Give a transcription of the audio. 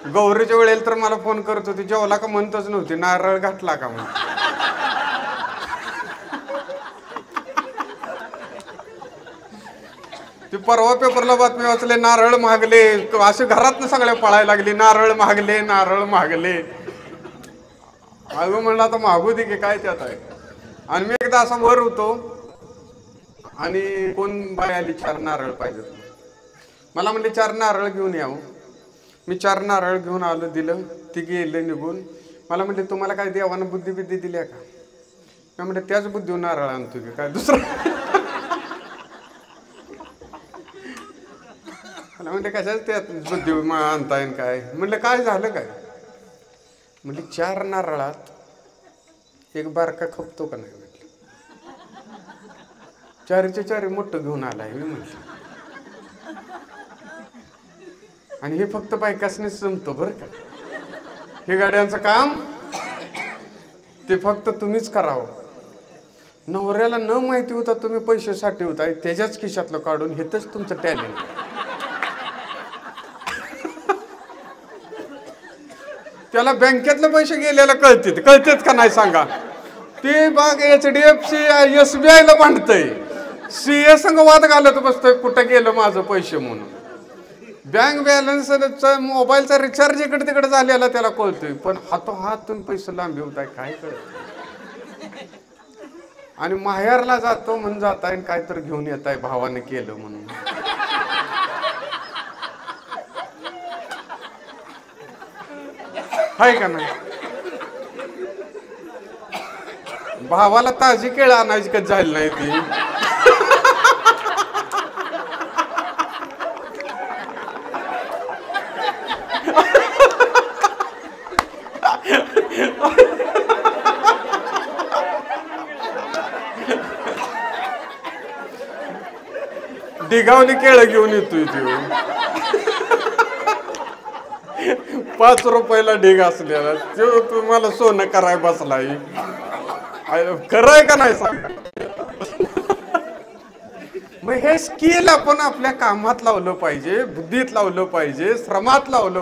गौरीच्या वेळेला तर मला फोन करत होती, जेवला का म्हणतच नव्हती, नारळ घातला का म्हणून. ती परवा पेपरला बातमी वाचले, नारळ मागले, असे घरातनं सगळ्या पळायला लागली, नारळ मागले, नारळ मागले. अगं म्हणलं आता मागू दे की काय त्यात आहे. आणि मी एकदा असा वर होतो आणि कोण बाई आली, 4 नारळ पाहिजे. मला म्हणले 4 नारळ घेऊन यावं. मी 4 नारळ घेऊन आलो, दिलं. ती गेले निघून. मला म्हणले तुम्हाला काय देवानं बुद्धी बिद्धी दिल्या का? मी म्हणले त्याच बुद्धीवर नारळ आणतो की काय दुसरं. मला म्हणले कशाच त्यात बुद्धी आणता येईल काय? म्हणलं काय झालं काय? म्हणजे 4 नारळात एक बारका खपतो का नाही म्हटलं. 4चे 4 मोठं घेऊन आलाय मी म्हटलं. आणि हे फक्त बायकासनीच जमतो बरं का. हे गाड्यांचं काम ते फक्त तुम्हीच करावं. नवऱ्याला न माहिती होता तुम्ही पैसे साठवताय, त्याच्याच खिशातलं काढून, हेच तुमचं टॅलेंट. त्याला बँकेतले पैसे गेलेला कळतेत का नाही सांगा. ते बाग HDFC SBI ला भांडतय, CA संग वाद घालत बसतोय कुठं गेलं माझं पैसे म्हणून. बँक बॅलन्स मोबाईलचा रिचार्ज इकडे तिकडे झालेला त्याला कळतोय, पण हातोहात तुम्ही पैसे लांबी होताय काय कळत. आणि माहेरला जातो म्हणून जाताय, काय तर घेऊन येताय भावाने केलं म्हणून. हाय का नाही. भावाला ताजी केळ आणायची कधी झाली नाही ती. डिगावली केळं घेऊन येतोय तो. 5 रुपयाला ढीग असलेला तो तुम्हाला सोनं कराय बसलाय. खरंय का नाही सांग. मग हे स्किल आपण आपल्या कामात लावलं पाहिजे, बुद्धीत लावलं पाहिजे, श्रमात लावलं